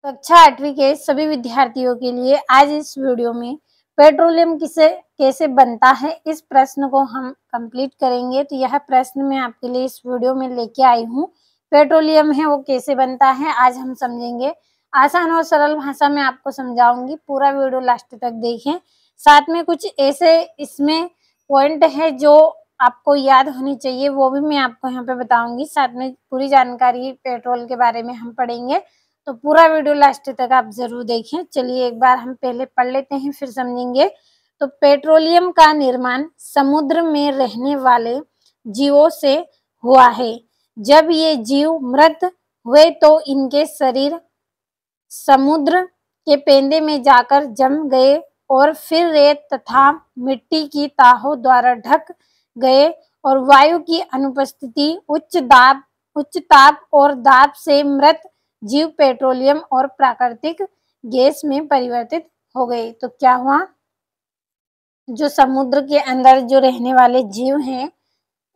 कक्षा 8वीं के सभी विद्यार्थियों के लिए आज इस वीडियो में पेट्रोलियम किसे कैसे बनता है इस प्रश्न को हम कंप्लीट करेंगे। तो यह प्रश्न मैं आपके लिए इस वीडियो में लेके आई हूँ। पेट्रोलियम है वो कैसे बनता है आज हम समझेंगे। आसान और सरल भाषा में आपको समझाऊंगी, पूरा वीडियो लास्ट तक देखें। साथ में कुछ ऐसे इसमें पॉइंट है जो आपको याद होनी चाहिए, वो भी मैं आपको यहाँ पे बताऊंगी। साथ में पूरी जानकारी पेट्रोल के बारे में हम पढ़ेंगे, तो पूरा वीडियो लास्ट तक आप जरूर देखें। चलिए एक बार हम पहले पढ़ लेते हैं फिर समझेंगे। तो पेट्रोलियम का निर्माण समुद्र में रहने वाले जीवों से हुआ है। जब ये जीव मृत हुए तो इनके शरीर समुद्र के पेंदे में जाकर जम गए और फिर रेत तथा मिट्टी की ताहों द्वारा ढक गए और वायु की अनुपस्थिति, उच्च ताप और दाब से मृत जीव पेट्रोलियम और प्राकृतिक गैस में परिवर्तित हो गए। तो क्या हुआ, जो समुद्र के अंदर जो रहने वाले जीव हैं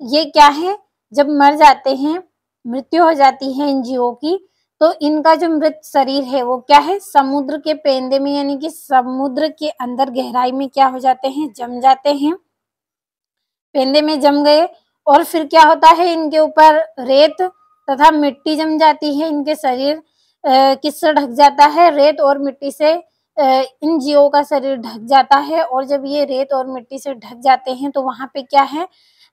ये क्या है, जब मर जाते हैं, मृत्यु हो जाती है इन जीवों की, तो इनका जो मृत शरीर है वो क्या है, समुद्र के पेंदे में यानी कि समुद्र के अंदर गहराई में क्या हो जाते हैं, जम जाते हैं, पेंदे में जम गए। और फिर क्या होता है, इनके ऊपर रेत तथा मिट्टी जम जाती है। इनके शरीर किससे ढक जाता है, रेत और मिट्टी से इन जीवों का शरीर ढक जाता है। और जब ये रेत और मिट्टी से ढक जाते हैं तो वहां पे क्या है,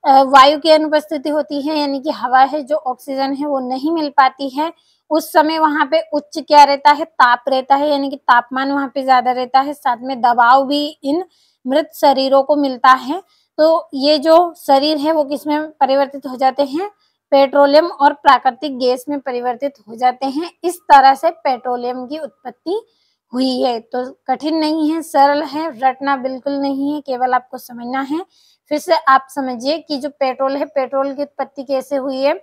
वायु की अनुपस्थिति होती है, यानी कि हवा है जो ऑक्सीजन है वो नहीं मिल पाती है। उस समय वहां पे उच्च क्या रहता है, ताप रहता है, यानी कि तापमान वहां पे ज्यादा रहता है। साथ में दबाव भी इन मृत शरीरों को मिलता है। तो ये जो शरीर है वो किसमें परिवर्तित हो जाते हैं, पेट्रोलियम और प्राकृतिक गैस में परिवर्तित हो जाते हैं। इस तरह से पेट्रोलियम की उत्पत्ति हुई है। तो कठिन नहीं है, सरल है, रटना बिल्कुल नहीं है, केवल आपको समझना है। फिर से आप समझिए कि जो पेट्रोल है, पेट्रोल की उत्पत्ति कैसे हुई है,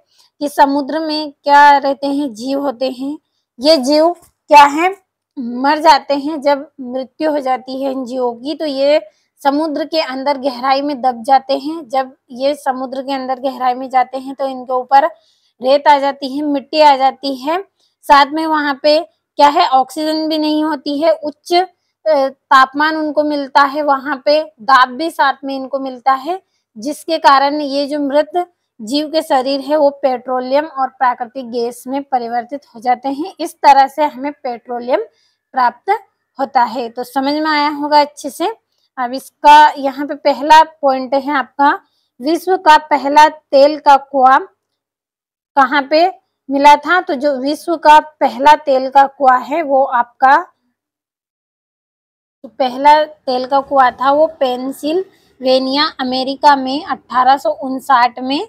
कि समुद्र में क्या रहते हैं, जीव होते हैं। ये जीव क्या है, मर जाते हैं, जब मृत्यु हो जाती है इन जीवों की तो ये समुद्र के अंदर गहराई में दब जाते हैं। जब ये समुद्र के अंदर गहराई में जाते हैं तो इनके ऊपर रेत आ जाती है, मिट्टी आ जाती है। साथ में वहां पे क्या है, ऑक्सीजन भी नहीं होती है, उच्च तापमान उनको मिलता है, वहां पे दाब भी साथ में इनको मिलता है, जिसके कारण ये जो मृत जीव के शरीर है वो पेट्रोलियम और प्राकृतिक गैस में परिवर्तित हो जाते हैं। इस तरह से हमें पेट्रोलियम प्राप्त होता है। तो समझ में आया होगा अच्छे से। अब इसका यहाँ पे पहला पॉइंट है आपका, विश्व का पहला तेल का कुआं कहाँ पे मिला था। तो जो विश्व का पहला तेल का कुआं है वो आपका, तो पहला तेल का कुआं था वो पेंसिल्वेनिया अमेरिका में 1859 में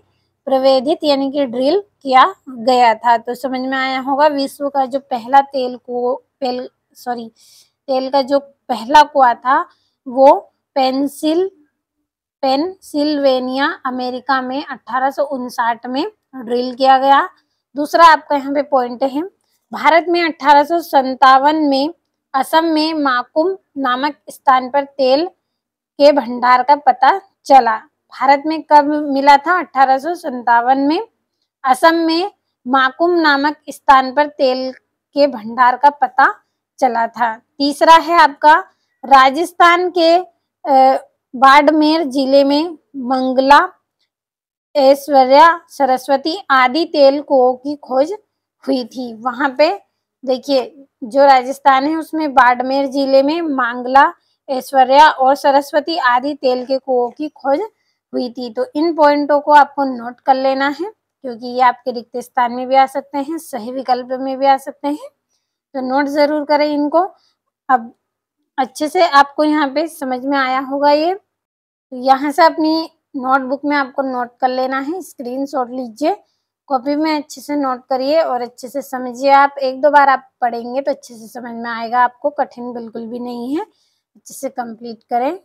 प्रवेदित यानी कि ड्रिल किया गया था। तो समझ में आया होगा, विश्व का जो पहला तेल का जो पहला कुआं था वो पेंसिल्वेनिया अमेरिका में 1859 में ड्रिल किया गया। दूसरा आपका यहाँ पे पॉइंट है, भारत में 1857 में असम में माकुम नामक स्थान पर तेल के भंडार का पता चला। भारत में कब मिला था, 1857 में असम में माकुम नामक स्थान पर तेल के भंडार का पता चला था। तीसरा है आपका, राजस्थान के बाड़मेर जिले में मंगला, ऐश्वर्या, सरस्वती आदि तेल कुओं की खोज हुई थी। वहां पे देखिए जो राजस्थान है उसमें बाड़मेर जिले में मांगला, ऐश्वर्या और सरस्वती आदि तेल के कुओं की खोज हुई थी। तो इन पॉइंटों को आपको नोट कर लेना है, क्योंकि ये आपके रिक्त स्थान में भी आ सकते हैं, सही विकल्प में भी आ सकते हैं। तो नोट जरूर करें इनको। अब अच्छे से आपको यहाँ पे समझ में आया होगा ये। तो यहाँ से अपनी नोटबुक में आपको नोट कर लेना है, स्क्रीनशॉट लीजिए, कॉपी में अच्छे से नोट करिए और अच्छे से समझिए। आप एक दो बार आप पढ़ेंगे तो अच्छे से समझ में आएगा आपको, कठिन बिल्कुल भी नहीं है। अच्छे से कंप्लीट करें।